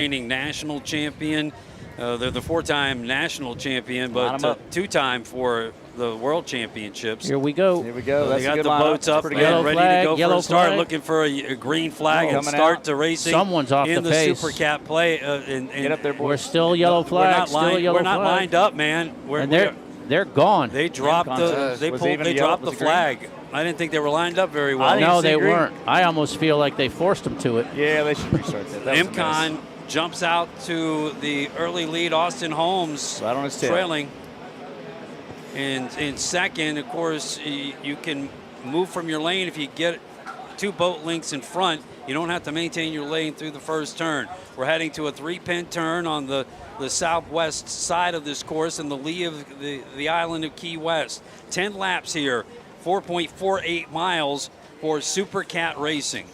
reigning national champion. They're the 4-time national champion, but 2-time for the World Championships. Here we go. Here we go. They got the boats up and Yellow ready flag, to go yellow for a start, flag. looking for a green flag and Coming start out. to racing. Someone's off in the the pace. Super Cat play. Get up there, boys. We're still yellow flag. We're not lined up, man. They're gone. They dropped they dropped the flag. I didn't think they were lined up very well. No, they weren't. I almost feel like they forced them to it. Yeah, they should restart that. Imcon jumps out to the early lead. Austin Holmes right on his tail. trailing. And in second, of course, you can move from your lane if you get 2 boat lengths in front. You don't have to maintain your lane through the first turn. We're heading to a 3-pin turn on the southwest side of this course in the lee of the island of Key West. 10 laps here, 4.48 miles for Super Cat Racing.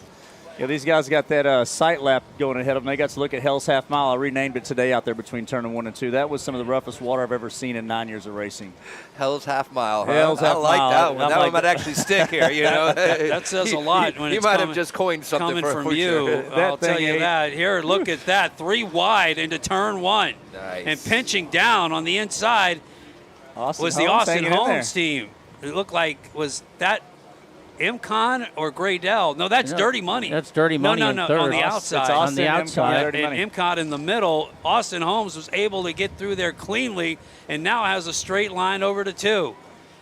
Yeah, these guys got that sight lap going ahead of them. They got to look at Hell's Half Mile. I renamed it today out there between turn 1 and 2. That was some of the roughest water I've ever seen in 9 years of racing. Hell's Half Mile. Huh? Hell's Half I like Mile. that one. That one might actually stick here. You know, that says a lot when you it's might have just coined something coming from you. I'll tell you that. Here, look at that. 3 wide into turn 1. Nice. And pinching down on the inside was the Austin Holmes team. It looked like, was that Imcon or Graydell? No, that's Dirty Money. That's Dirty Money. No, in third. on the outside. It's on the Austin, outside. And Imcon in the middle. Austin Holmes was able to get through there cleanly and now has a straight line over to 2.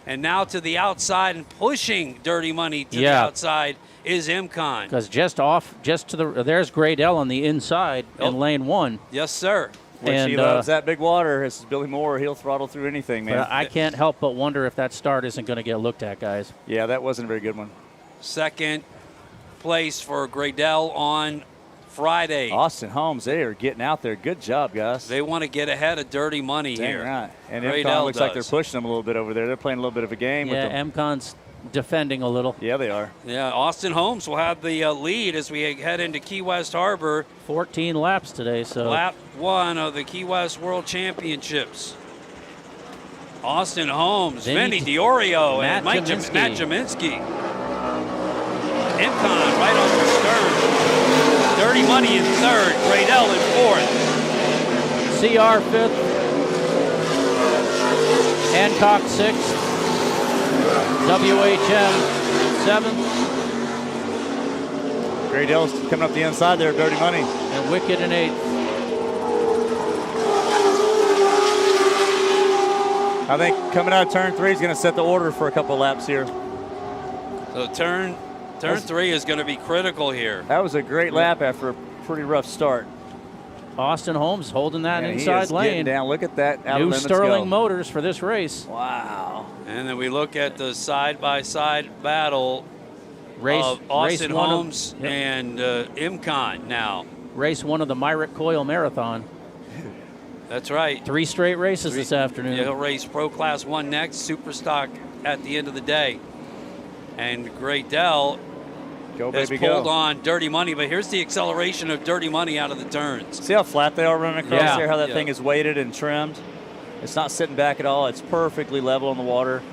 And now to the outside and pushing Dirty Money to the outside is Imcon. Because just to the there's Graydell on the inside in lane 1. Yes, sir. Which he loves that big water. This is Billy Moore. He'll throttle through anything, man. But I can't help but wonder if that start isn't going to get looked at, guys. Yeah, that wasn't a very good one. Second place for Graydell on Friday. Austin Holmes, they are getting out there. Good job, guys. They want to get ahead of Dirty Money Dang here. Right. And Graydell Imcon looks like they're pushing them a little bit over there. They're playing a little bit of a game with them. Imcon's defending a little. Yeah, they are. Yeah, Austin Holmes will have the lead as we head into Key West Harbor. 14 laps today, so. Lap 1 of the Key West World Championships. Austin Holmes, Vinny Diorio, and Matt Jaminski. Imcon right on the stern. Dirty Money in third. Graydell in fourth. CR fifth. Hancock sixth. WHM seventh. Graydell's coming up the inside there, Dirty Money. And Wicked in eighth. I think coming out of turn 3 is going to set the order for a couple laps here. So turn 3 is going to be critical here. That was a great lap after a pretty rough start. Austin Holmes holding that inside lane. Getting down. Look at that. New Sterling Motors for this race. Wow. And then we look at the side-by-side battle of Austin Holmes and Imcon now. Race 1 of the Myrick Coyle Marathon. That's right. 3 straight races this afternoon. He'll race Pro Class 1 next, Super Stock at the end of the day. And Graydell has pulled on Dirty Money, but here's the acceleration of Dirty Money out of the turns. See how flat they are running across there, how that thing is weighted and trimmed? It's not sitting back at all. It's perfectly level on the water.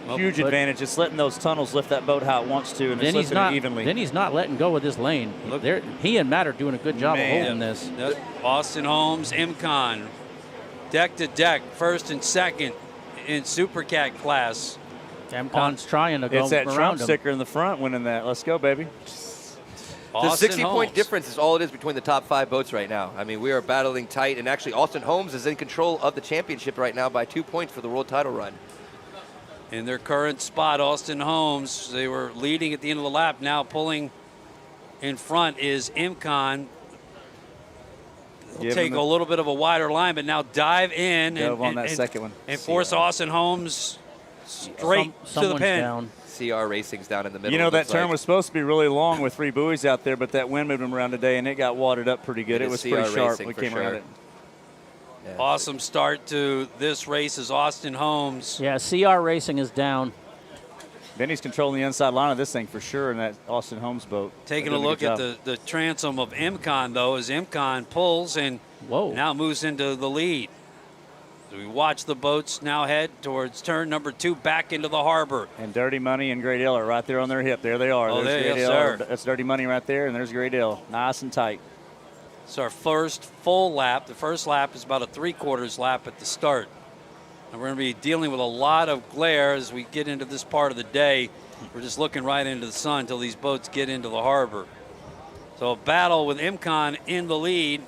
Huge advantage. Just letting those tunnels lift that boat how it wants to, and it's lifting it evenly. Then he's not letting go with his lane. He and Matt are doing a good job of holding this. Austin Holmes, Imcon, deck to deck, first and second in Super Cat class. Imcon's trying to go around him. It's that Trump sticker in the front winning that. Let's go, baby. The 60-point difference is all it is between the top 5 boats right now. I mean, we are battling tight, and actually Austin Holmes is in control of the championship right now by 2 points for the world title run. In their current spot, Austin Holmes, they were leading at the end of the lap. Now pulling in front is Imcon. They'll take a little bit of a wider line, but now dive in and force Austin Holmes straight to the pin. Down. CR Racing's down in the middle. You know, that turn was supposed to be really long with 3 buoys out there, but that wind moved them around today, and it got wadded up pretty good. It was pretty sharp when we came around it. Yeah. Awesome start to this race is Austin Holmes. Yeah, CR Racing is down. Vinny's controlling the inside line of this thing for sure in that Austin Holmes boat. Taking a look at the transom of Imcon, though, as Imcon pulls and now moves into the lead. So we watch the boats now head towards turn number 2 back into the harbor. And Dirty Money and Graydell are right there on their hip. There they are. Oh, there's there, Graydell. yes, sir. That's Dirty Money right there, and there's Graydell. Nice and tight. It's our first full lap. The first lap is about a 3/4 lap at the start. And we're going to be dealing with a lot of glare as we get into this part of the day. We're just looking right into the sun until these boats get into the harbor. So a battle with IMCON in the lead.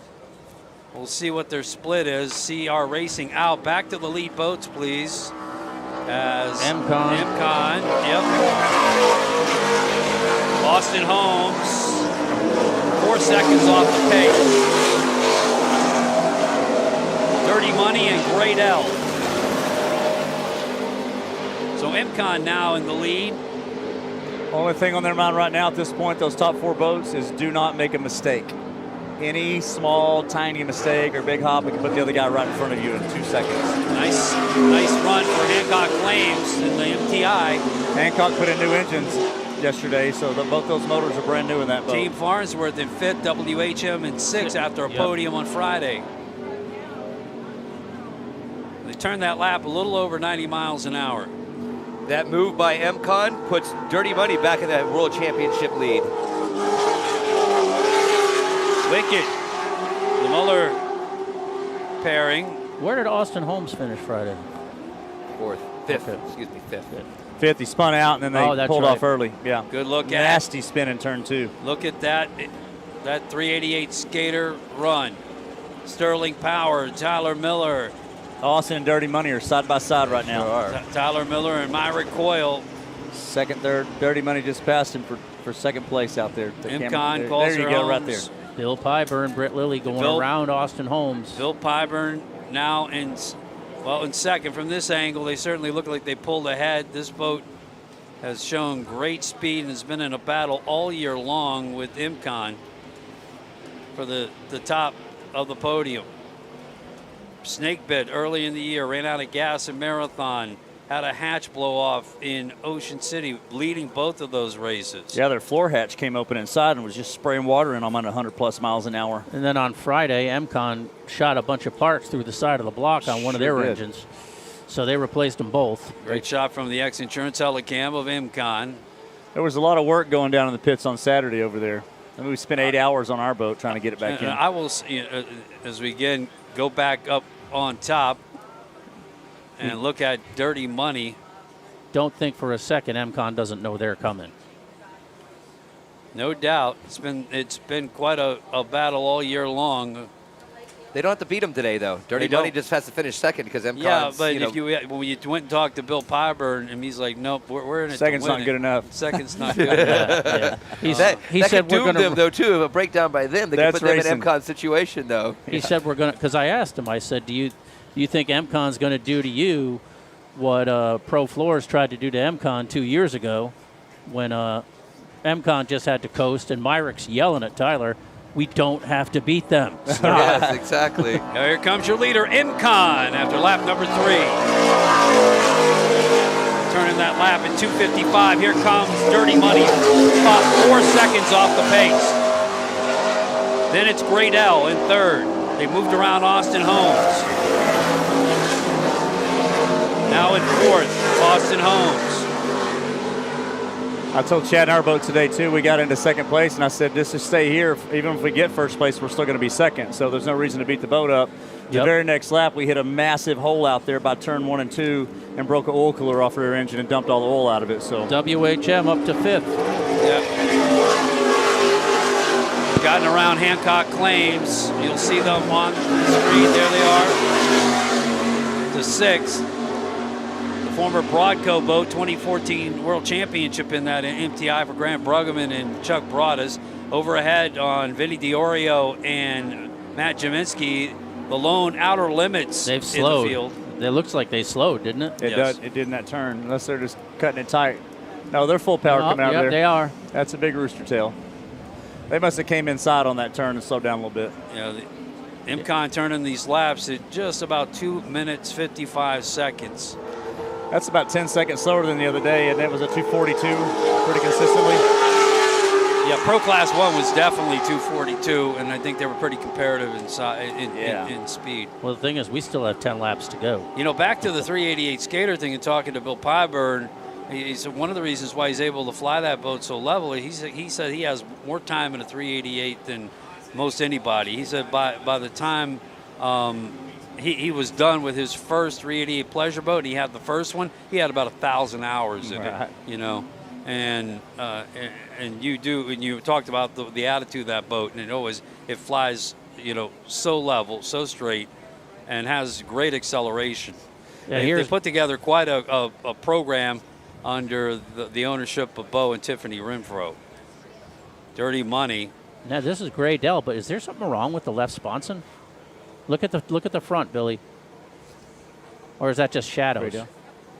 We'll see what their split is. CR racing out. Back to the lead boats, please. As IMCON, yep. Austin Holmes, 4 seconds off the pace. Dirty Money and Great L. So IMCON now in the lead. Only thing on their mind right now at this point, those top 4 boats, is do not make a mistake. Any small, tiny mistake or big hop, we can put the other guy right in front of you in 2 seconds. Nice run for Hancock Flames in the MTI. Hancock put in new engines yesterday, so both those motors are brand new in that boat. Team Farnsworth in 5th, WHM in 6th after a podium on Friday. They turned that lap a little over 90 miles an hour. That move by IMCON puts Dirty Money back in that World Championship lead. Wicked. The Muller pairing. Where did Austin Holmes finish Friday? 5th. Excuse me, 5th. 5th, he spun out, and then they pulled off early. Yeah. Good look at nasty spin in turn 2. Look at that 388 skater run. Sterling Power, Tyler Miller. Austin and Dirty Money are side by side right now. Tyler Miller and Myrick Coyle. Second, third. Dirty Money just passed him for second place out there. IMCON calls there you go, right there. Bill Pyburn and Britt Lilly going around Austin Holmes. Bill Pyburn now in second. From this angle, they certainly look like they pulled ahead. This boat has shown great speed and has been in a battle all year long with IMCON for the top of the podium. Snakebit early in the year, ran out of gas in Marathon, had a hatch blow off in Ocean City, leading both of those races. Yeah, their floor hatch came open inside and was just spraying water in them at 100+ miles an hour. And then on Friday, IMCON shot a bunch of parts through the side of the block on one of their engines. So they replaced them both. Great shot from the X Insurance Helicam of IMCON. There was a lot of work going down in the pits on Saturday over there. I mean, we spent 8 hours on our boat trying to get it back in. I will, as we again go back up on top and look at Dirty Money. Don't think for a second IMCON doesn't know they're coming. No doubt. It's been quite a battle all year long. They don't have to beat them today, though. Dirty Money just has to finish second because IMCON's, yeah, but when you went and talked to Bill Pyburn, and he's like, nope, we're in it. Second's not good enough. Second's not good enough. Yeah. He said we're going to doom them, though, too. If a breakdown by them, they can put them in IMCON's situation, though. He said we're going to, because I asked him, I said, do you think IMCON's going to do to you what Pro Floors tried to do to IMCON 2 years ago when IMCON just had to coast and Myrick's yelling at Tyler, we don't have to beat them. Yes, exactly. Now here comes your leader, IMCON, after lap number 3. Turning that lap at 2:55. Here comes Dirty Money, about 4 seconds off the pace. Then it's Great L in third. They moved around Austin Holmes. Now in fourth, Austin Holmes. I told Chad in our boat today, too, we got into second place, and I said, just to stay here, even if we get first place, we're still going to be second, so there's no reason to beat the boat up. The very next lap, we hit a massive hole out there by turn 1 and 2 and broke an oil cooler off rear engine and dumped all the oil out of it. So WHM up to 5th. Yeah. Gotten around Hancock Claims. You'll see them on the screen. There they are. To 6th. Former Broadco boat, 2014 World Championship in that MTI for Grant Bruggeman and Chuck Broaddus. Over ahead on Vinny Diorio and Matt Jaminski, the lone outer limits. They've slowed. In the field. It looks like they slowed, didn't it? It did in that turn, unless they're just cutting it tight. No, they're full power coming out there. They are. That's a big rooster tail. They must have came inside on that turn and slowed down a little bit. Yeah, IMCON turning these laps at just about 2 minutes, 55 seconds. That's about 10 seconds slower than the other day, and it was a 2:42 pretty consistently. Yeah, Pro Class 1 was definitely 2:42, and I think they were pretty comparative in speed. Well, the thing is, we still have 10 laps to go. You know, back to the 388 skater thing and talking to Bill Pyburn, he said one of the reasons why he's able to fly that boat so level, he said he has more time in a 388 than most anybody. He said by the time he was done with his first 388 pleasure boat, he had the first one, he had about 1,000 hours in it, you know. And you talked about the attitude of that boat, and it flies, you know, so level, so straight, and has great acceleration. Yeah, they put together quite a program under the ownership of Bo and Tiffany Renfro. Dirty Money. Now this is Gray Dell, but is there something wrong with the left sponson? Look at the front, Billy. Or is that just shadows?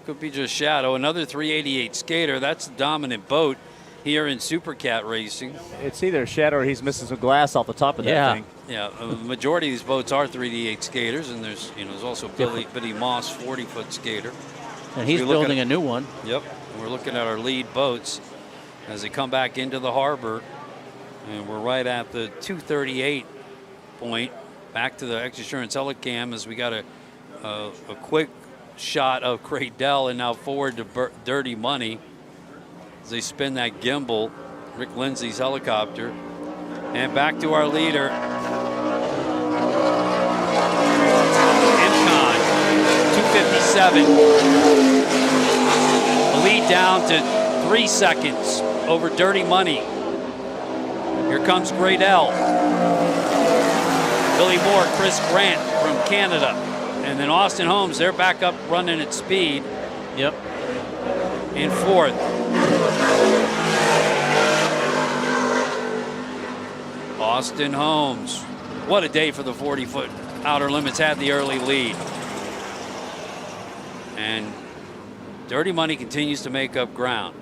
Could be just shadow. Another 388 skater. That's the dominant boat here in Supercat racing. It's either a shadow or he's missing some glass off the top of that thing. Yeah, the majority of these boats are 388 skaters, and there's also Billy Moss, 40-foot skater. And he's building a new one. Yep. And we're looking at our lead boats as they come back into the harbor, and we're right at the 238 point. Back to the X-Assurance Helicam as we got a quick shot of Great Dell, and now forward to Dirty Money as they spin that gimbal, Rick Lindsay's helicopter. And back to our leader, MCon, 257. The lead down to 3 seconds over Dirty Money. Here comes Great Dell. Billy Moore, Chris Grant from Canada. And then Austin Holmes, they're back up running at speed. Yep. In fourth. Austin Holmes. What a day for the 40-foot Outer Limits. Had the early lead. And Dirty Money continues to make up ground.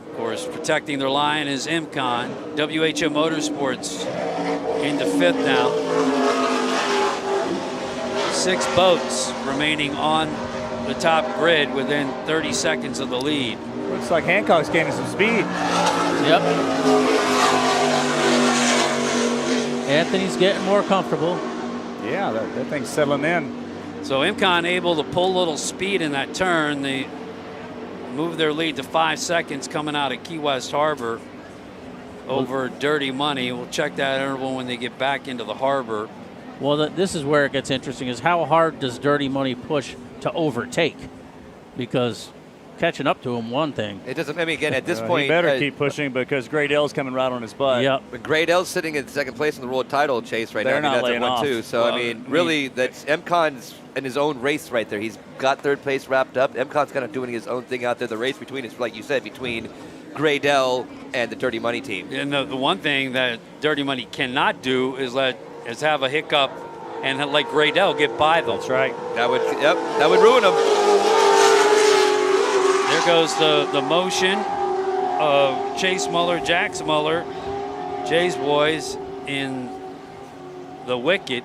Of course, protecting their line is MCon. WHM Motorsports into fifth now. 6 boats remaining on the top grid within 30 seconds of the lead. Looks like Hancock's gaining some speed. Yep. Anthony's getting more comfortable. Yeah, that thing's settling in. So MCon able to pull a little speed in that turn. They move their lead to 5 seconds coming out of Key West Harbor over Dirty Money. We'll check that interval when they get back into the harbor. Well, this is where it gets interesting, is how hard does Dirty Money push to overtake? Because catching up to him, one thing. It doesn't, I mean, again, at this point. He better keep pushing because Great Dell's coming right on his butt. Yep. But Great Dell's sitting in second place in the world title chase right They're now. not laying that's off. 1-2. So, Well, I mean, really, that's MCon's in his own race right there. He's got third place wrapped up. MCon's kind of doing his own thing out there. The race between is, like you said, between Great Dell and the Dirty Money team. And the one thing that Dirty Money cannot do is have a hiccup and let Great Dell get by them. That's right. That would ruin him. There goes the motion of Chase Muller, Jax Muller, Jay's boys in the wicket.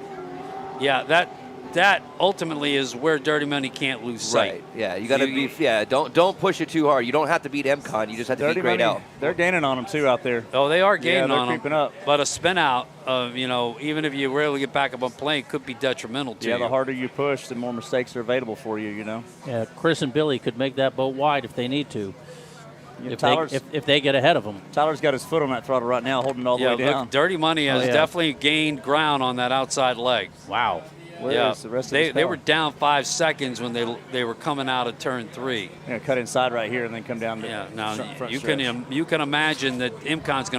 Yeah, that ultimately is where Dirty Money can't lose sight. Right. Yeah, you got to be. Yeah, don't push it too hard. You don't have to beat MCon. You just have to beat Great Dell. They're gaining on them too out there. Oh, they are gaining they're on them. creeping up. But a spin out, even if you rarely get back up on plane, could be detrimental to you. Yeah, the harder you push, the more mistakes are available for you. You know. Yeah, Chris and Billy could make that boat wide if they need to. Yeah, If they get ahead of them. Tyler's got his foot on that throttle right now, holding it all the way down. Look, Dirty Money has definitely gained ground on that outside leg. Wow. Where's the rest of his they power? were down 5 seconds when they were coming out of turn 3. Yeah, cut inside right here and then come down. Yeah, now front you stretch. can imagine that MCon's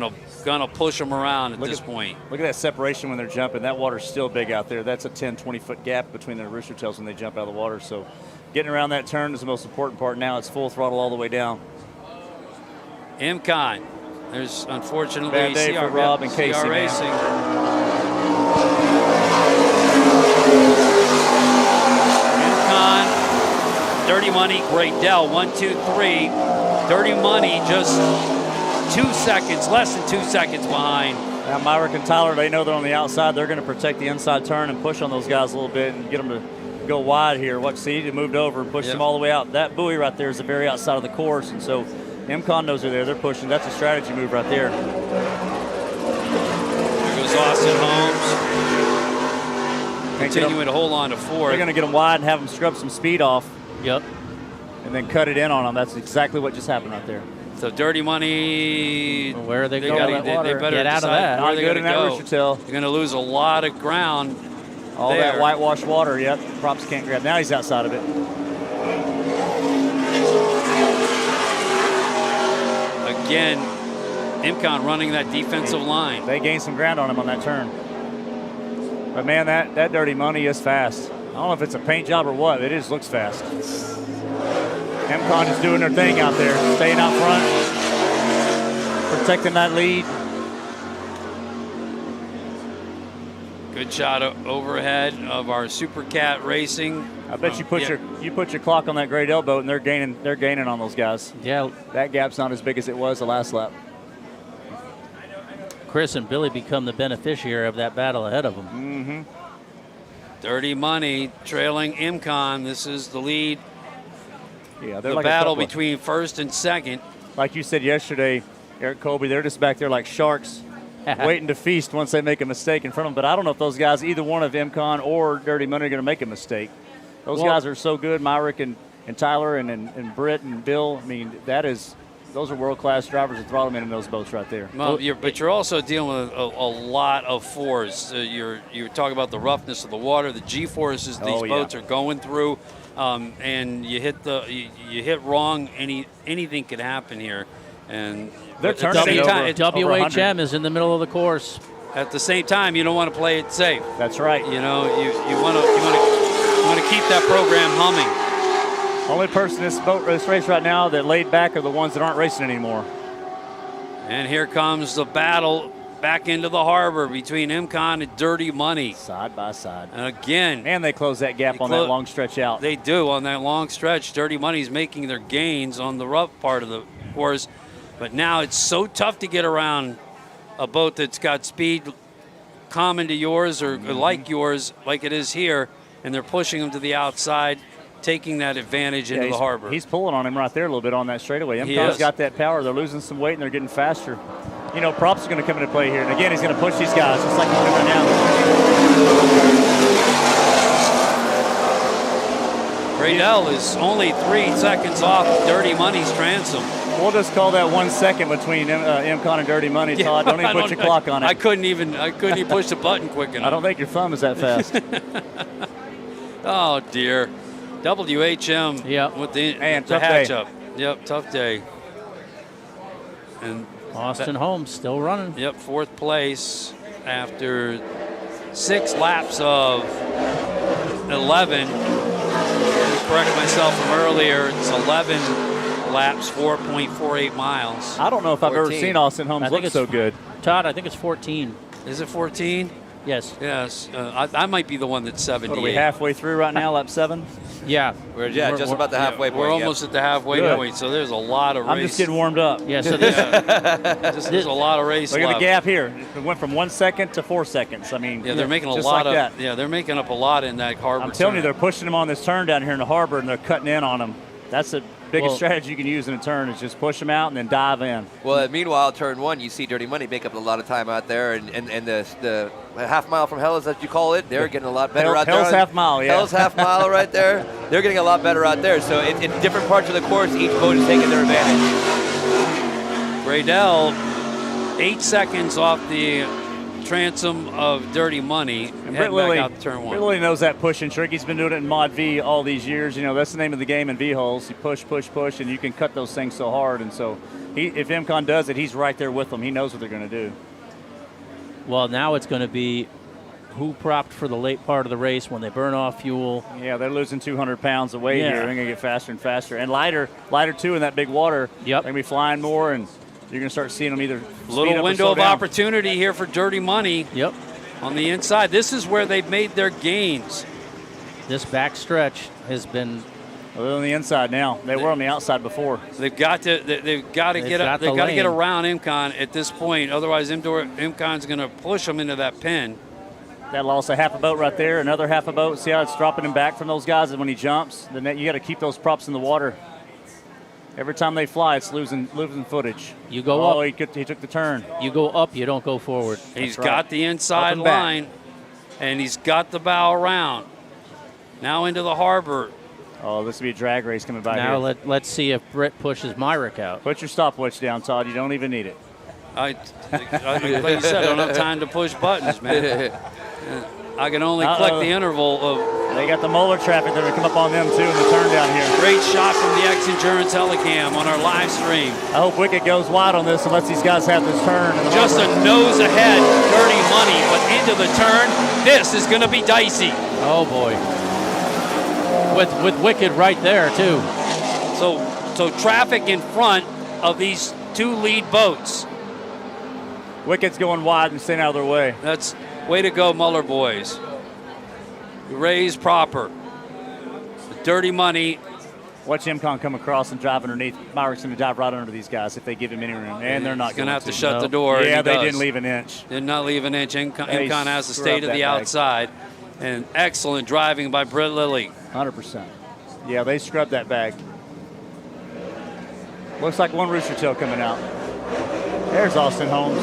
gonna push them around at this point. Look at that separation when they're jumping. That water's still big out there. That's a 10, 20-foot gap between their rooster tails when they jump out of the water. So getting around that turn is the most important part. Now it's full throttle all the way down. MCon. There's unfortunately Bad day for Rob and Casey, CR man. Racing. MCon, Dirty Money, Great Dell, 1, 2, 3. Dirty Money just 2 seconds, less than 2 seconds behind. Now Myrick and Tyler, they know they're on the outside. They're going to protect the inside turn and push on those guys a little bit and get them to go wide here. See, he moved over and pushed them all the way out. That buoy right there is the very outside of the course, and so MCon knows they're there. They're pushing. That's a strategy move right there. There goes Austin Holmes. Continuing to hold on to 4. They're going to get them wide and have them scrub some speed off. Yep. And then cut it in on them. That's exactly what just happened right there. So Dirty Money. Where are they going? gotta- That water. they better Get out of decide that. where Not they're good going in to that go. rooster tail. They're going to lose a lot of ground. All there. that whitewash water, yep. Props can't grab. Now he's outside of it. Again, Imcon running that defensive line. They gained some ground on him on that turn. But man, that Dirty Money is fast. I don't know if it's a paint job or what. It just looks fast. MCon is doing their thing out there, staying out front, protecting that lead. Good shot overhead of our Super Cat Racing. I bet you put Yeah. your clock on that Great L boat, and they're gaining on those guys. Yeah, That gap's not as big as it was the last lap. Chris and Billy become the beneficiary of that battle ahead of them. Dirty Money trailing Imcon. This is the lead. Yeah, they're The like a battle couple of- between first and second. like you said yesterday, Eric Colby, they're just back there like sharks, waiting to feast once they make a mistake in front of them. But I don't know if those guys, either one of MCon or Dirty Money, are going to make a mistake. Those Well- guys are so good, Myrick and Tyler and Britt and Bill. I mean, those are world-class drivers with throttle in those boats right there. Well, but you're also dealing with a lot of force. You're talking about the roughness of the water, the G-forces these Oh, yeah. boats are going through, and you hit wrong. Anything could happen here, and They're but at the turning same it time, over. it- Over 100. WHM is in the middle of the course. at the same time, you don't want to play it safe. That's right. You know, you want to keep that program humming. Only person in this race right now that laid back are the ones that aren't racing anymore. And here comes the battle back into the harbor between Imcon and Dirty Money. Side by side. And again, And they close that gap They on that long stretch out. they do on that long stretch. Dirty Money's making their gains on the rough part of the course, but now it's so tough to get around a boat that's got speed common to yours or like yours, like it is here, and they're pushing them to the outside, taking that advantage into the he's- harbor. He's pulling on him right there a little bit on that straightaway. He MCon's is. got that power. They're losing some weight and they're getting faster. You know, props is going to come into play here. And again, he's going to push these guys just like he's doing right now. Gradell is only 3 seconds off Dirty Money's transom. We'll just call that 1 second between MCon and Dirty Money, Todd. Don't even put your clock on it. I couldn't even push the button quick enough. I don't think your thumb is that fast. Oh dear. WHM Yep. with the tough hatch day. up. Yep, tough day. And Austin Holmes still running. yep, 4th place after 6 laps of 11. Let me correct myself from earlier. It's 11 laps, 4.48 miles. I don't know if I've ever 14. seen Austin Holmes I think look so good. Todd, I think it's 14. Is it 14? Yes. Yes. I might be the one that's 78. What are we halfway through right now, lap 7? Yeah. We're just about the halfway point. We're yep. almost at the halfway Good. point, so there's a lot of race. I'm just getting warmed up. Yeah. So this. There's a lot of race Look at left. the gap here. It went from 1 second to 4 seconds. I mean, Yeah, they're making a just lot like of. that. Yeah, they're making up a lot in that harbor. I'm telling you, turn. they're pushing them on this turn down here in the harbor, and they're cutting in on them. That's the biggest Well- strategy you can use in a turn is just push them out and then dive in. Well, meanwhile, turn 1, you see Dirty Money make up a lot of time out there, and the half mile from hell, as you call it, they're getting a lot better out there. Hell's half mile, yeah. Hell's half mile right there. They're getting a lot better out there. So in different parts of the course, each boat is taking their advantage. Gradell, 8 seconds off the transom of Dirty Money. And heading Britt Lilly, back out to turn 1. Britt Lilly knows that pushing trick. He's been doing it in Mod V all these years. You know, that's the name of the game in V-holes. You push, push, push, and you can cut those things so hard. And so if MCon does it, he's right there with them. He knows what they're going to do. Well, now it's going to be who propped for the late part of the race when they burn off fuel. Yeah, they're losing 200 pounds of weight Yeah. here. They're going to get faster and faster. And lighter too in that big water. Yep. They're going to be flying more, and you're going to start seeing them either speed up Little or window slow of down. opportunity here for Dirty Money Yep. on the inside. This is where they've made their gains. This back stretch has been. Well, they're on the inside now. They were on the outside before. They've got to get They've got the lane. around Imcon at this point. Otherwise, Imcon's going to push them into that pin. That lost a half a boat right there, another half a boat. See how it's dropping him back from those guys, and when he jumps, then you got to keep those props in the water. Every time they fly, it's losing footage. You go Oh, up. he took the turn. You go up. You don't go forward. He's right. got the inside Up and back. line, and he's got the bow around. Now into the harbor. Oh, this will be a drag race coming by Now here. let's see if Britt pushes Myrick out. Put your stopwatch down, Todd. You don't even need it. Like you said, I don't have time to push buttons, man. I can only click the interval of. They got the Moeller traffic. They're going to come up on them, too, in the turn down here. Great shot from the X Insurance Telecam on our live stream. I hope Wicked goes wide on this and lets these guys have this turn. Just a nose ahead, Dirty Money, but into the turn. This is going to be dicey. Oh boy. With Wicked right there too. So traffic in front of these two lead boats. Wicked's going wide and staying out of their way. That's way to go, Muller boys. Raise proper. The Dirty Money. Watch MCon come across and drive underneath. Myrick's going to dive right under these guys if they give him any room. And they're not He's going to have to to. shut the door. Yeah, He they does. didn't leave an inch. Did not leave an inch. MCon They has to stay to scrubbed the that bag. outside. And excellent driving by Britt Lilly. 100%. Yeah, they scrubbed that bag. Looks like one rooster tail coming out. There's Austin Holmes.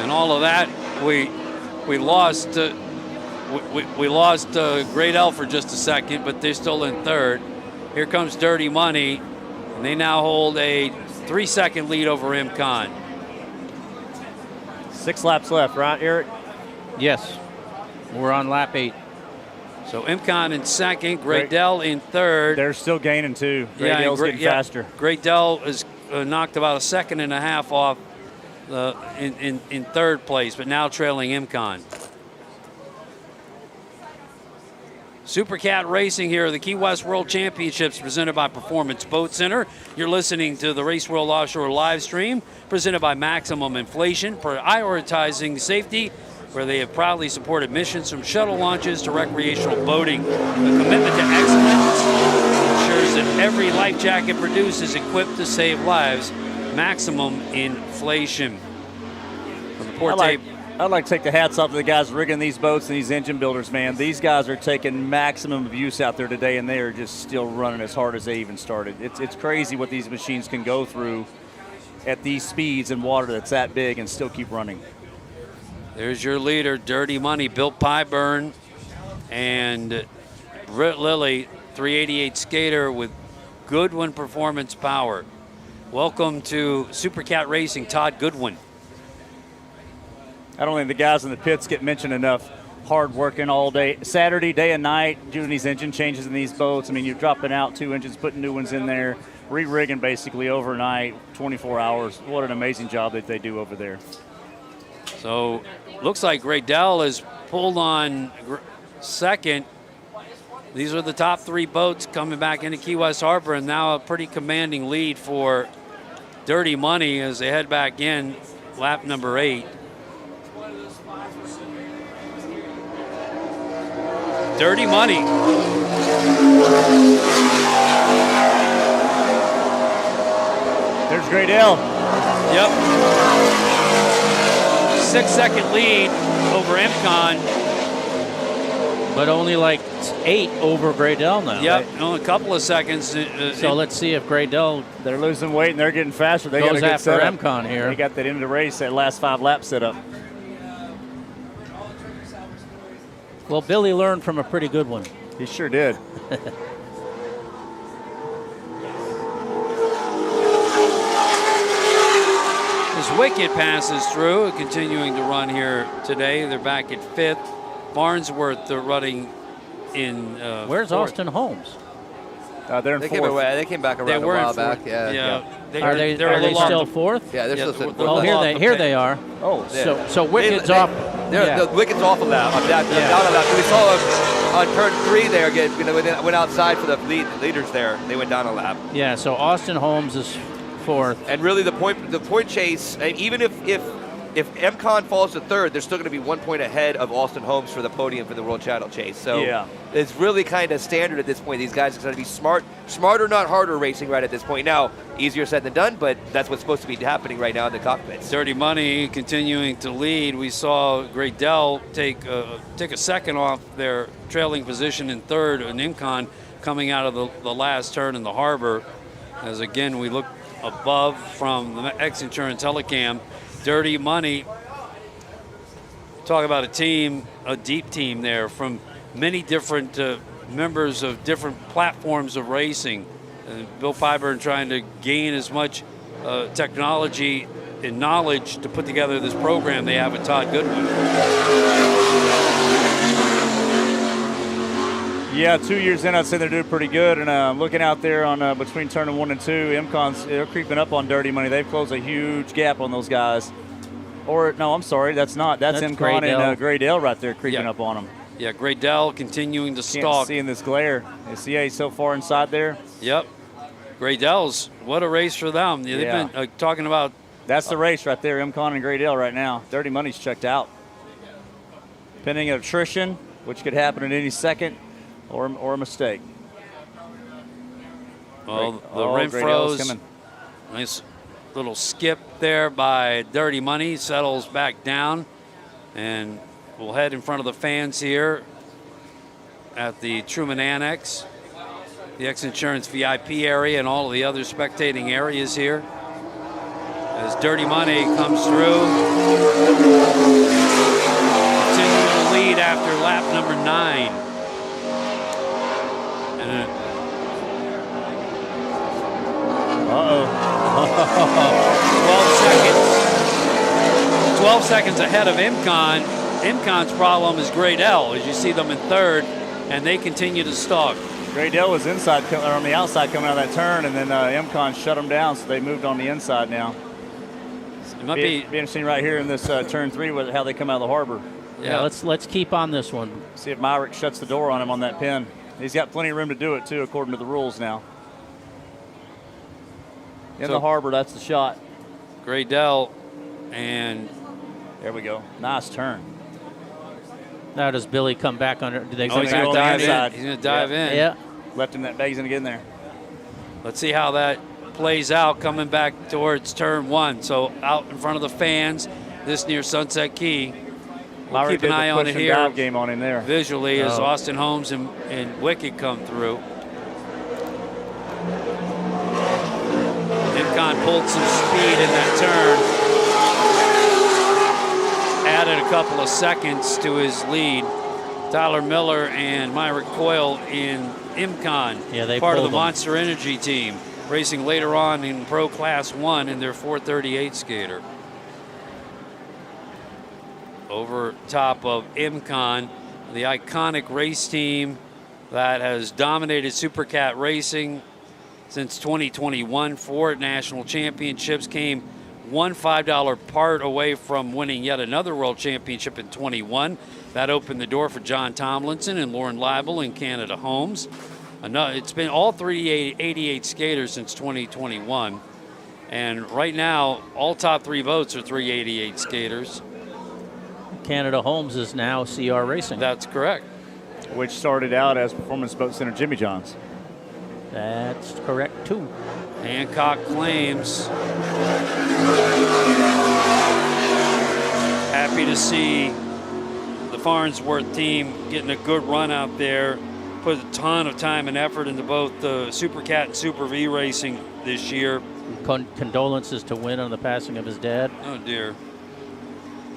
And all of that, we lost. We lost Great Elf for just a second, but they're still in third. Here comes Dirty Money, and they now hold a 3-second lead over MCon. 6 laps left, right, Eric? Yes. We're on lap 8. So MCon in second, Great Dell in third. They're still gaining, too. Great and Dell's getting faster. Great Dell is knocked about a second and a half off in third place, but now trailing MCon. Supercat Racing here, the Key West World Championships presented by Performance Boat Center. You're listening to the Race World Offshore live stream presented by Maximum Inflation, prioritizing safety, where they have proudly supported missions from shuttle launches to recreational boating. The commitment to excellence ensures that every life jacket produced is equipped to save lives. Maximum Inflation. From the port tape. I'd like to take the hats off to the guys rigging these boats and these engine builders, man. These guys are taking maximum abuse out there today, and they are just still running as hard as they even started. It's crazy what these machines can go through at these speeds in water that's that big and still keep running. There's your leader, Dirty Money, Bill Pyburn, and Britt Lilly, 388 skater with Goodwin Performance Power. Welcome to Supercat Racing, Todd Goodwin. I don't think the guys in the pits get mentioned enough. Hard working all day, Saturday, day and night, doing these engine changes in these boats. I mean, you're dropping out 2 engines, putting new ones in there, re-rigging basically overnight, 24 hours. What an amazing job that they do over there. So looks like Great Dell is pulled on second. These are the top 3 boats coming back into Key West Harbor, and now a pretty commanding lead for Dirty Money as they head back in lap number 8. Dirty Money. There's Great Dell. Yep. 6-second lead over MCon. But only like 8 over Graydell now. Yep, only a couple of seconds. So let's see if Graydell They're losing weight and they're getting faster. They got a goes good after setup. MCon here. They got that end of the race, that last 5 lap setup. Well, Billy learned from a pretty good one. He sure did. As Wicked passes through, continuing to run here today. They're back at 5th. Farnsworth running in Where's 4th. Austin Holmes? They're in They 4th. came back They around a were in while 4th. back. Yeah. Are they they're a are they little still off the- 4th? Yeah, they're Yeah, still they're- sitting they're Oh, a here little they off here the they are. Oh, Yeah. So Wicked's off. Yeah. The Wicked's off a lap. I'm down a lap. We saw them on turn 3 there. Went outside for the leaders there. They went down a lap. Yeah, so Austin Holmes is 4th. And really, the point chase. Even if MCon falls to 3rd, they're still going to be 1 point ahead of Austin Holmes for the podium for the World Title chase. So Yeah. it's really kind of standard at this point. These guys are going to be smarter, not harder racing right at this point. Now, easier said than done, but that's what's supposed to be happening right now in the cockpits. Dirty Money continuing to lead. We saw Great Dell take a second off their trailing position in 3rd, and MCon coming out of the last turn in the harbor. As again, we look above from the X Insurance Telecam. Dirty Money talk about a team, a deep team there from many different members of different platforms of racing. Bill Pyburn trying to gain as much technology and knowledge to put together this program they have with Todd Goodwin. Yeah, 2 years in, I'd say they're doing pretty good. And looking out there on between turn 1 and 2, MCON's they're creeping up on Dirty Money. They've closed a huge gap on those guys. Or no, I'm sorry, that's not. That's MCON and Graydale right there creeping up on them. Yeah, Graydale continuing to Can't stalk. see in this glare. Is CA so far inside there? Yep. Graydale's, what a race for them. They've been talking about. That's the race right there, MCON and Graydale right now. Dirty Money's checked out. Pending attrition, which could happen at any second, or a mistake. Well, the Graydale's Renfros, coming. nice little skip there by Dirty Money, settles back down, and we'll head in front of the fans here at the Truman Annex, the X Insurance VIP area, and all of the other spectating areas here. As Dirty Money comes through, continuing to lead after lap number 9. And 12 seconds ahead of MCON. MCON's problem is Graydale, as you see them in third, and they continue to stalk. Graydale was inside, or on the outside coming out of that turn, and then MCON shut them down, so they moved on the inside now. It might be interesting right here in this turn 3 with how they come out of the harbor. Yeah, let's keep on this one. See if Myrick shuts the door on him on that pin. He's got plenty of room to do it too, according to the rules now. In the harbor, that's the shot. Graydale, and there we go. Nice turn. Now does Billy come back under? Do they he's come going to back dive in. He's going to dive in. Yeah. Left him that bag, he's going to get in there. Let's see how that plays out coming back towards turn 1. So out in front of the fans, this near Sunset Key. We'll keep an eye on it here. Dive game on him there. Visually as Austin Holmes and Wicked come through. MCON pulled some speed in that turn. Added a couple of seconds to his lead. Tyler Miller and Myrick Coyle in MCON, they part of the pulled them. Monster Energy team, racing later on in Pro Class 1 in their 438 skater. Over top of MCON, the iconic race team that has dominated Supercat racing since 2021. 4 national championships, came one $5 part away from winning yet another world championship in 21. That opened the door for John Tomlinson and Lauren Leibel and Canada Holmes. It's been all 388 skaters since 2021. And right now, all top 3 boats are 388 skaters. Canada Holmes is now CR Racing. That's correct. Which started out as Performance Boat Center Jimmy John's. That's correct too. Hancock Claims. Happy to see the Farnsworth team getting a good run out there. Put a ton of time and effort into both the Supercat and Super V racing this year. Condolences to Wynn on the passing of his dad. Oh dear.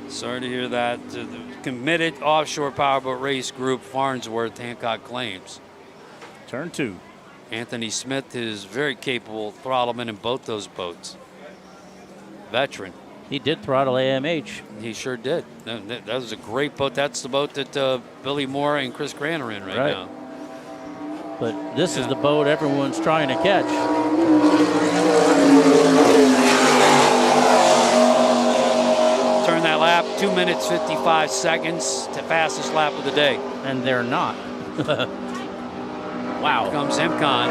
Sorry to hear that. The committed offshore powerboat race group, Farnsworth, Hancock Claims. Turn 2. Anthony Smith is very capable throttleman in both those boats. Veteran. He did throttle AMH. He sure did. That was a great boat. That's the boat that Billy Moore and Chris Grant are in right now. But this is the boat everyone's trying to catch. Turn that lap, 2 minutes, 55 seconds, to fastest lap of the day. And they're not. Wow. Here comes MCON.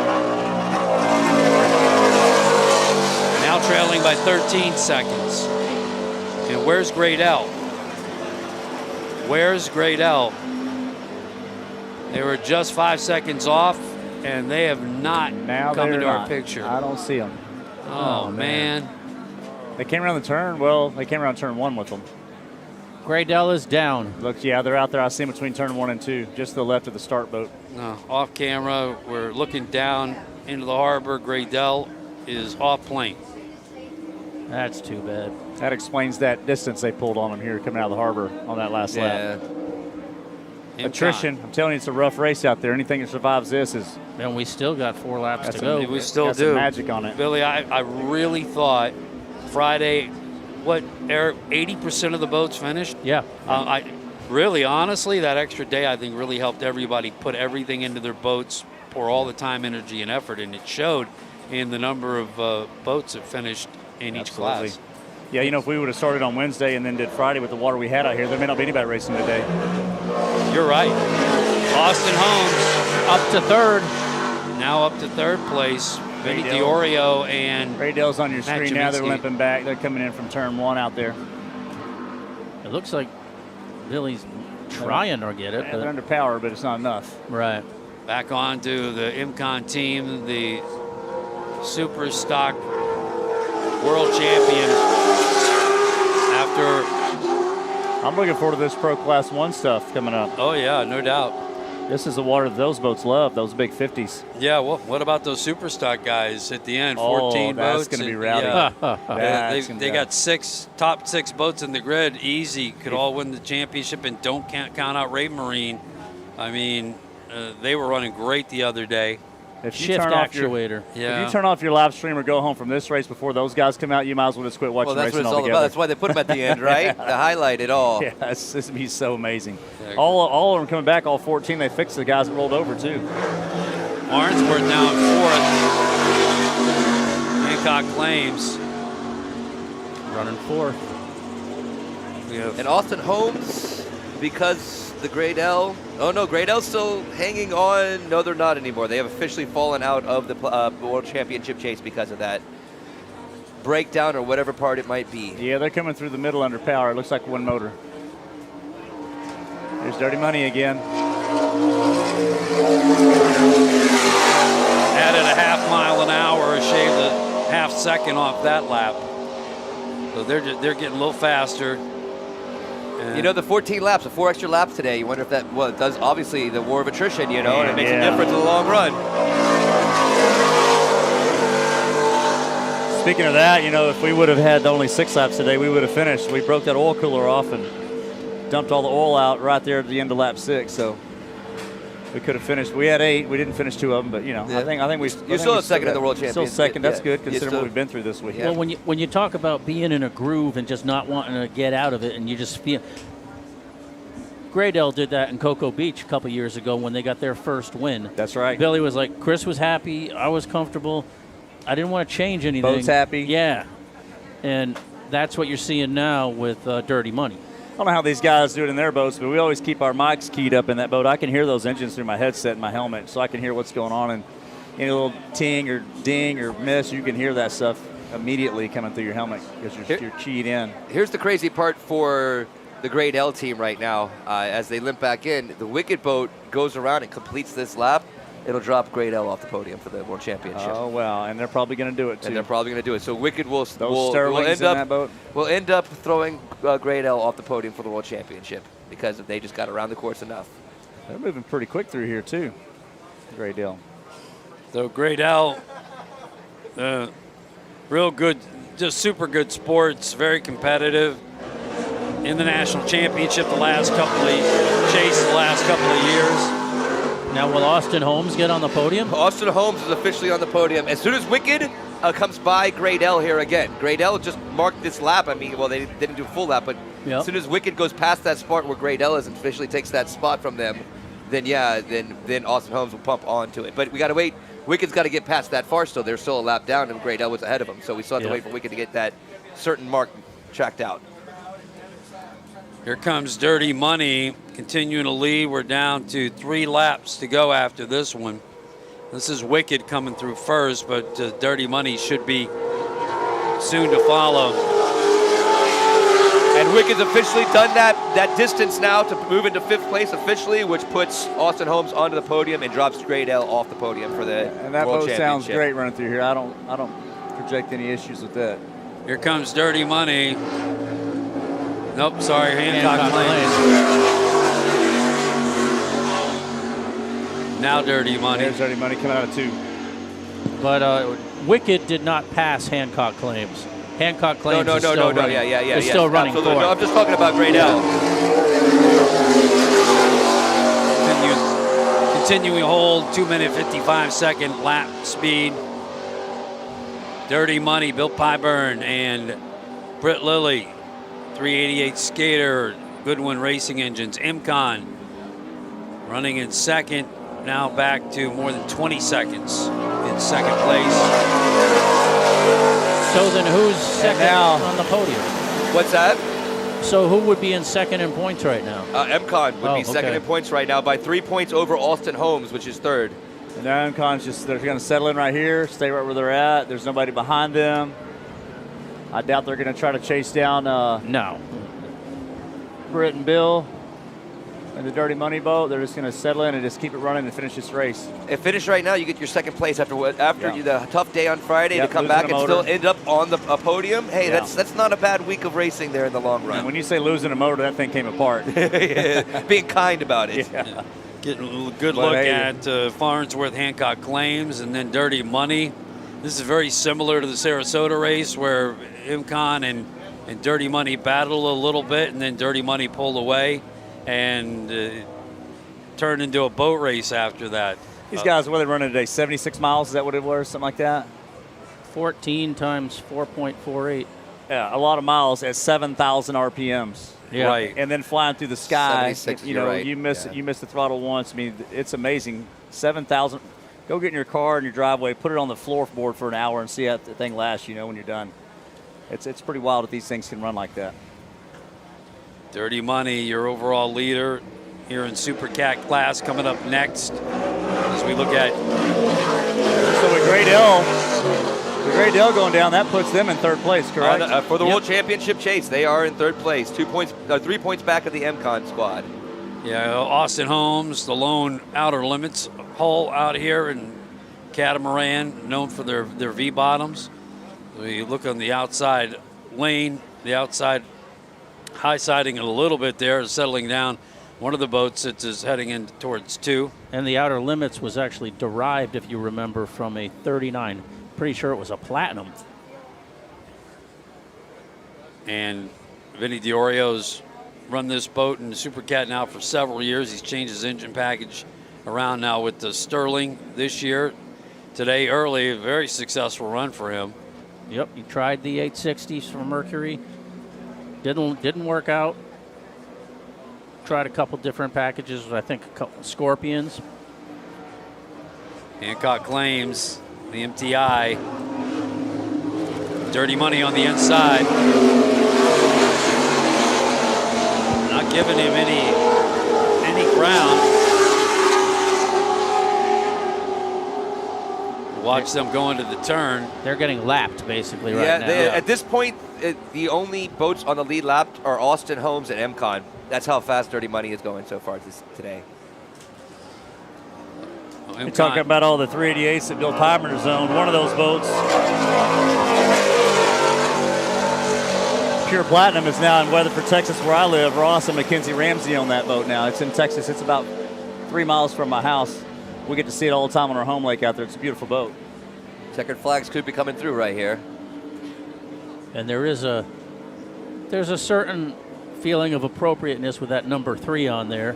Now trailing by 13 seconds. And where's Graydale? Where's Graydale? They were just 5 seconds off, and they have not come into our picture. I don't see them. Oh, man. They came around the turn. Well, they came around turn 1 with them. Graydale is down. Look, yeah, they're out there. I see them between turn 1 and 2, just to the left of the start boat. Off camera, we're looking down into the harbor. Graydale is off plane. That's too bad. That explains that distance they pulled on him here coming out of the harbor on that last lap. Attrition. I'm telling you, it's a rough race out there. Anything that survives this is. And we still got 4 laps to That's go. We still got do. some magic on it. Billy, I really thought Friday, Eric, 80% of the boats finished? Yeah. I really, honestly, that extra day I think really helped everybody put everything into their boats, pour all the time, energy, and effort, and it showed in the number of boats that finished in each Absolutely. class. Yeah, if we would have started on Wednesday and then did Friday with the water we had out here, there may not be anybody racing today. You're right. Austin Holmes Up to 3rd. now up to 3rd place. Vinny Dale. DiOrio and Ray Dale's on your Matt screen now. They're Jaminski. limping back. They're coming in from turn 1 out there. It looks like Billy's trying to get it. Yeah, they're underpowered, but it's not enough. Right. back onto the IMCON team, the Super Stock World Champion after. I'm looking forward to this Pro Class 1 stuff coming up. Oh, yeah, no doubt. This is the water that those boats love, those big 50s. Yeah, well, what about those Super Stock guys at the end? 14 that's boats. gonna be and- rowdy. Yeah. That's gonna They be got top six boats in the grid, easy, could all win the championship, and don't count out Ray Marine. I mean, they were running great the other day. If you Shift turn off your, actuator. Yeah. if you turn off your live stream or go home from this race before those guys come out, you might as well just quit watching Well, that's what racing it's all altogether. about. That's why they put them at the end, right? To highlight it all. Yeah, this would be so amazing. Yeah. All of them coming back, all 14. They fixed the guys that rolled over too. Arnsworth now in fourth. Hancock Claims. Running fourth. We have And Austin Holmes, because the Great L. Oh no, Great L's still hanging on. No, they're not anymore. They have officially fallen out of the World Championship chase because of that breakdown or whatever part it might be. Yeah, they're coming through the middle under power. It looks like one motor. There's Dirty Money again. added a half mile an hour, shaved a half second off that lap. So they're getting a little faster. And You know, the 14 laps, the 4 extra laps today, you wonder if that, well, it does obviously the war of attrition, you know, and it makes a difference in the long run. Speaking of that, if we would have had only 6 laps today, we would have finished. We broke that oil cooler off and dumped all the oil out right there at the end of lap 6. So we could have finished. We had 8. We didn't finish 2 of them, but Yeah. I think we. You're still a second in the World Still Champions. second. That's Yeah. good You're considering still- what we've been through this week. Yeah. Well, when you talk about being in a groove and just not wanting to get out of it, and you just feel. Graydale did that in Cocoa Beach a couple years ago when they got their first win. That's right. Billy was like, Chris was happy, I was comfortable. I didn't want to change anything. Boat's happy. Yeah. And that's what you're seeing now with Dirty Money. I don't know how these guys do it in their boats, but we always keep our mics keyed up in that boat. I can hear those engines through my headset and my helmet, so I can hear what's going on. And any little ting or ding or miss, you can hear that stuff immediately coming through your helmet because you're keyed in. Here's the crazy part for the Great L team right now. As they limp back in, the Wicked boat goes around and completes this lap. It'll drop Great L off the podium for the World Championship. Oh, wow. And they're probably going to do it, too. And they're probably going to do it. So Wicked will Sterlings end in up that boat? will end up throwing Great L off the podium for the World Championship because they just got around the course enough. They're moving pretty quick through here, too. Great deal. So Great L, real good, just super good sports, very competitive. In the national championship the last couple of years. Now, will Austin Holmes get on the podium? Austin Holmes is officially on the podium. As soon as Wicked comes by Great L here again. Great L just marked this lap. I mean, well, they didn't do a full lap, but Yep. as soon as Wicked goes past that spot where Great L is and officially takes that spot from them, then Austin Holmes will pump onto it. But we got to wait. Wicked's got to get past that far still. There's still a lap down, and Great L was ahead of him. So we still have to Yep. wait for Wicked to get that certain mark tracked out. Here comes Dirty Money continuing to lead. We're down to 3 laps to go after this one. This is Wicked coming through first, but Dirty Money should be soon to follow. And Wicked's officially done that distance now to move into 5th place officially, which puts Austin Holmes onto the podium and drops Great L off the podium for the And that World boat sounds Championship. great running through here. I don't project any issues with that. Here comes Dirty Money. Nope, sorry, Hancock Hancock Claims. Now Dirty Money. There's Dirty Money coming out of 2. But Wicked did not pass Hancock Claims. Hancock Claims No, is still running. Yeah. It's yes, still running absolutely. fourth. No, I'm just talking about Great L. Continuing hold, 2-minute 55-second lap speed. Dirty Money, Bill Pyburn, and Britt Lilly, 388 Skater, Goodwin Racing Engines, MCon running in second, now back to more than 20 seconds in second place. So then who's second now- on the podium? What's that? So who would be in second in points right now? MCon would be second okay. in points right now by 3 points over Austin Holmes, which is third. And now MCon's they're going to settle in right here, stay right where they're at. There's nobody behind them. I doubt they're going to try to chase down No. Britt and Bill and the Dirty Money boat. They're just going to settle in and just keep it running and finish this race. If finish right now, you get your second place after Yeah. the tough day on Friday Yep, to come losing back a and motor. still end up on the podium. Hey, Yeah. that's not a bad week of racing there in the long And run. when you say losing a motor, that thing came apart. Being kind about it. Yeah. Getting a good But look hey- at Farnsworth Hancock Claims and then Dirty Money. This is very similar to the Sarasota race where MCon and Dirty Money battled a little bit, and then Dirty Money pulled away and turned into a boat race after that. These guys, what are they running today? 76 miles? Is that what it was? Something like that? 14 times 4.48. Yeah, a lot of miles at 7,000 RPMs. Yeah. Right. And then flying through the sky. 76, You you're know, right. you miss Yeah. you miss the throttle once. I mean, it's amazing. 7,000. Go get in your car in your driveway, put it on the floorboard for an hour, and see how the thing lasts. You know, when you're done. It's pretty wild that these things can run like that. Dirty Money, your overall leader here in Super Cat class, coming up next as we look at So with Great Dell going down, that puts them in third place, correct? For the World Championship chase, they are in third place. 3 points back of the MCon squad. Austin Holmes, the lone outer limits hull out here in Catamaran, known for their V-bottoms. So you look on the outside lane, the outside high siding a little bit there, settling down. One of the boats that is heading in towards 2. And the outer limits was actually derived, if you remember, from a 39. Pretty sure it was a platinum. And Vinny Diorio's run this boat in the Super Cat now for several years. He's changed his engine package around now with the Sterling this year. Today early, a very successful run for him. Yep, he tried the 860s from Mercury. Didn't work out. Tried a couple different packages, I think a couple Scorpions. Hancock Claims, the MTI. Dirty Money on the inside. Not giving him any ground. Watch them go into the turn. They're getting lapped basically right now. At this point, the only boats on the lead lap are Austin Holmes and MCon. That's how fast Dirty Money is going so far today. You're talking about all the 388s that Bill Pyburn owned. One of those boats, Pure Platinum, is now in Weatherford, Texas, where I live. Ross and Mackenzie Ramsey own that boat now. It's in Texas. It's about 3 miles from my house. We get to see it all the time on our home lake out there. It's a beautiful boat. Checkered flags could be coming through right here. And there's a certain feeling of appropriateness with that number 3 on there.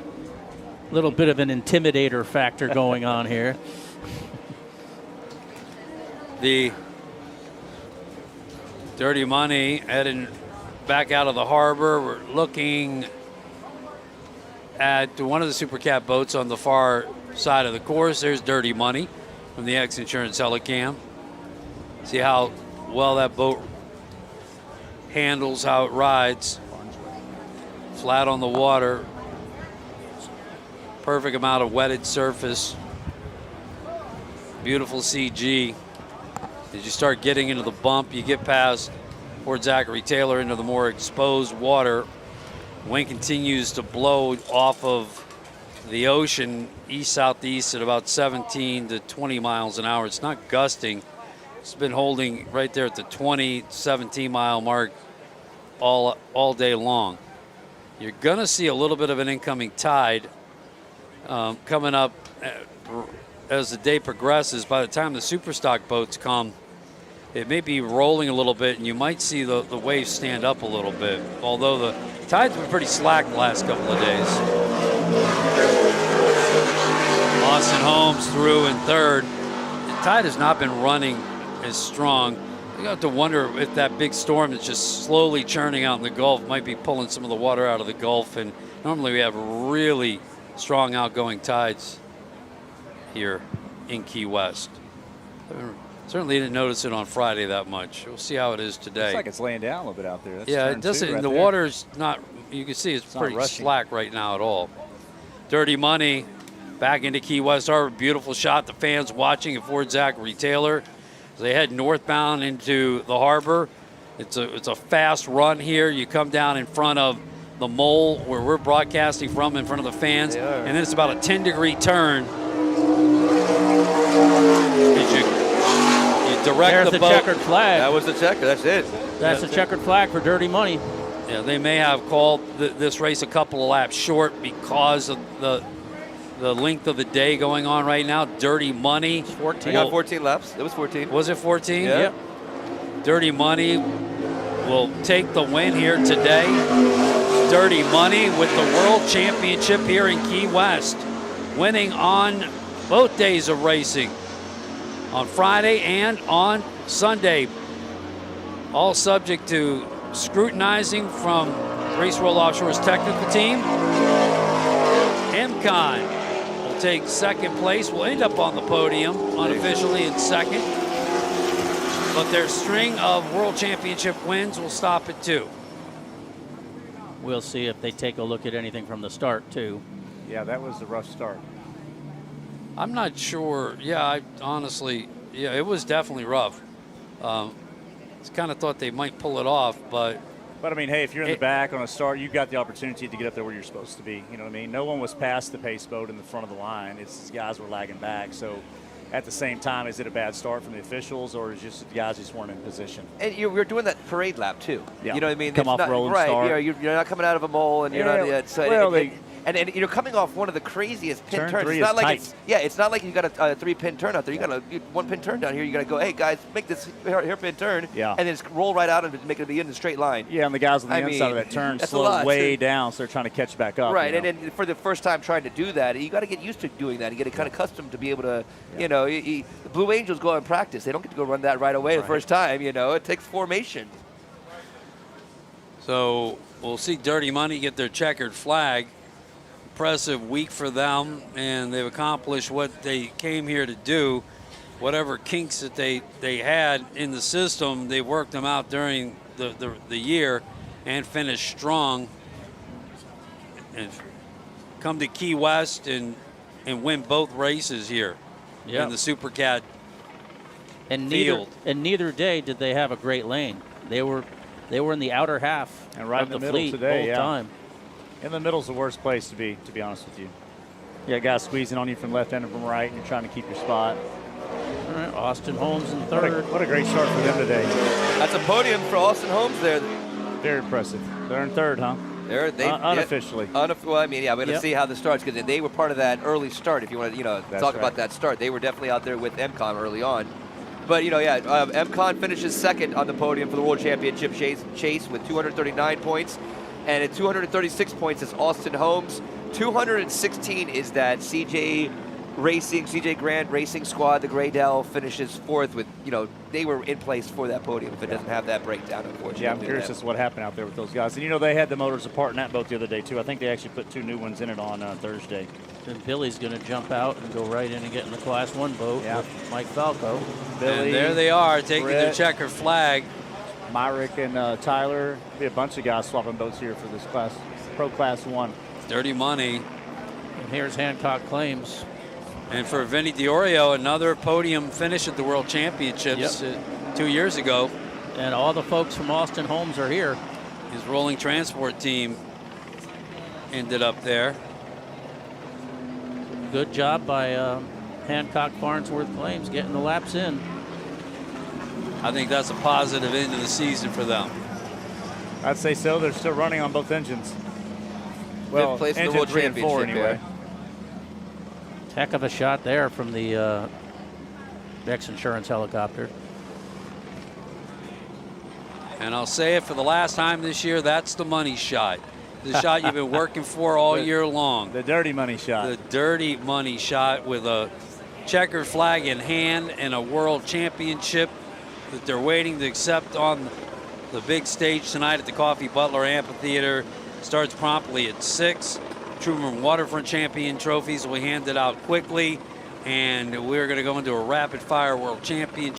A little bit of an intimidator factor going on here. The Dirty Money heading back out of the harbor. We're looking at one of the Super Cat boats on the far side of the course. There's Dirty Money from the X Insurance Helicam. See how well that boat handles, how it rides. Flat on the water. Perfect amount of wetted surface. Beautiful CG. As you start getting into the bump, you get past Port Zachary Taylor into the more exposed water. Wind continues to blow off of the ocean east-southeast at about 17 to 20 miles an hour. It's not gusting. It's been holding right there at the 20, 17-mile mark all day long. You're going to see a little bit of an incoming tide coming up as the day progresses. By the time the Superstock boats come, it may be rolling a little bit, and you might see the waves stand up a little bit, although the tide's been pretty slack the last couple of days. Austin Holmes through in third. The tide has not been running as strong. You have to wonder if that big storm that's just slowly churning out in the Gulf might be pulling some of the water out of the Gulf. And normally we have really strong outgoing tides here in Key West. Certainly didn't notice it on Friday that much. We'll see how it is today. Looks like it's laying down a little bit out there. That's yeah, turn it doesn't. two right the there. water's not. You can see it's not pretty rushing. slack right now at all. Dirty Money back into Key West Harbor. Beautiful shot. The fans watching at Fort Zachary Taylor as they head northbound into the harbor. It's a fast run here. You come down in front of the mole where we're broadcasting from, in front of the fans, and then it's about a 10-degree turn. As you direct There's the the boat. checkered flag. That was the checker. That's it. That's the checkered flag for Dirty Money. Yeah, they may have called this race a couple of laps short because of the length of the day going on right now. Dirty Money. 14. They got 14 laps. It was 14. Was it 14? Yeah. Yep. Dirty Money will take the win here today. Dirty Money with the World Championship here in Key West, winning on both days of racing, on Friday and on Sunday. All subject to scrutinizing from Race World Offshore's technical team. MCon will take second place. Will end up on the podium unofficially in second. But their string of World Championship wins will stop at 2. We'll see if they take a look at anything from the start, too. Yeah, that was a rough start. I'm not sure. Yeah, I honestly, it was definitely rough. It's kind of thought they might pull it off, but But I mean, hey, if you're in the back on a start, you've got the opportunity to get up there where you're supposed to be. You know what I mean? No one was past the pace boat in the front of the line. It's these guys were lagging back. So at the same time, is it a bad start from the officials, or is just the guys just weren't in position? And you're doing that parade lap too. Yeah. You know what I mean? Come It's off not, rolling right, start. You're not coming out of a mole, and you're Yeah, not. Yeah, so well, and you're coming off one of the craziest pin Turn turns. three It's not is like tight. it's not like you got a 3-pin turn out there. You got a 1-pin turn down here. You got to go, hey guys, make this hairpin turn, Yeah. and then just roll right out and make it be in the straight line. Yeah, and the guys on the I inside of mean, that turn that's a slow lot. way down, so they're trying to catch back up. Right, you know? and then for the first time trying to do that, you got to get used to doing that. You get kind of accustomed to be able to, the Blue Angels go out and practice. They don't get to go run that right away the first time. It takes formation. so we'll see Dirty Money get their checkered flag. Impressive week for them, and they've accomplished what they came here to do. Whatever kinks that they had in the system, they worked them out during the year and finished strong and come to Key West and win both races here in the Super Cat And field. neither day did they have a great lane. They were in the outer half And right of in the the middle fleet today, the yeah. whole time. In the middle's the worst place to be honest with you. You got guys squeezing on you from left and from right, and you're trying to keep your spot. All right, Austin Holmes in What third. a great start for them today. That's a podium for Austin Holmes there. Very impressive. They're in third, huh? They Unofficially. Well, I mean, we're going to Yep. see how this starts because they were part of that early start. If you want to, That's talk right. about that start, they were definitely out there with MCon early on. But MCon finishes second on the podium for the World Championship chase with 239 points, and at 236 points is Austin Holmes. 216 is that CJ Grand Racing Squad. The Graydell finishes fourth with, they were in place for that podium. If it doesn't have that breakdown, unfortunately. Yeah, I'm curious as to what happened out there with those guys. And they had the motors apart in that boat the other day too. I think they actually put 2 new ones in it on Thursday. And Billy's going to jump out and go right in and get in the Class 1 boat with Mike Falco. Billy, And there they are taking their Brett, checkered flag. Myrick and Tyler. Be a bunch of guys swapping boats here for this Pro Class 1. Dirty Money. And here's Hancock Claims. And for Vinny Diorio, another podium finish at the World Championships 2 years ago. And all the folks from Austin Holmes are here. His rolling transport team ended up there. Good job by Hancock Farnsworth Claims getting the laps in. I think that's a positive end of the season for them. I'd say so. They're still running on both engines. Well, Fifth place in the engine World 3 and 4 Championship, anyway. Heck of a shot there from the X Insurance helicopter. And I'll say it for the last time this year, that's the money shot. The shot you've been working for all year long. The dirty money shot. The dirty money shot with a checkered flag in hand and a world championship that they're waiting to accept on the big stage tonight at the Coffee Butler Amphitheater. Starts promptly at 6. Truman Waterfront Champion trophies will be handed out quickly. And we're going to go into a rapid fire world championship.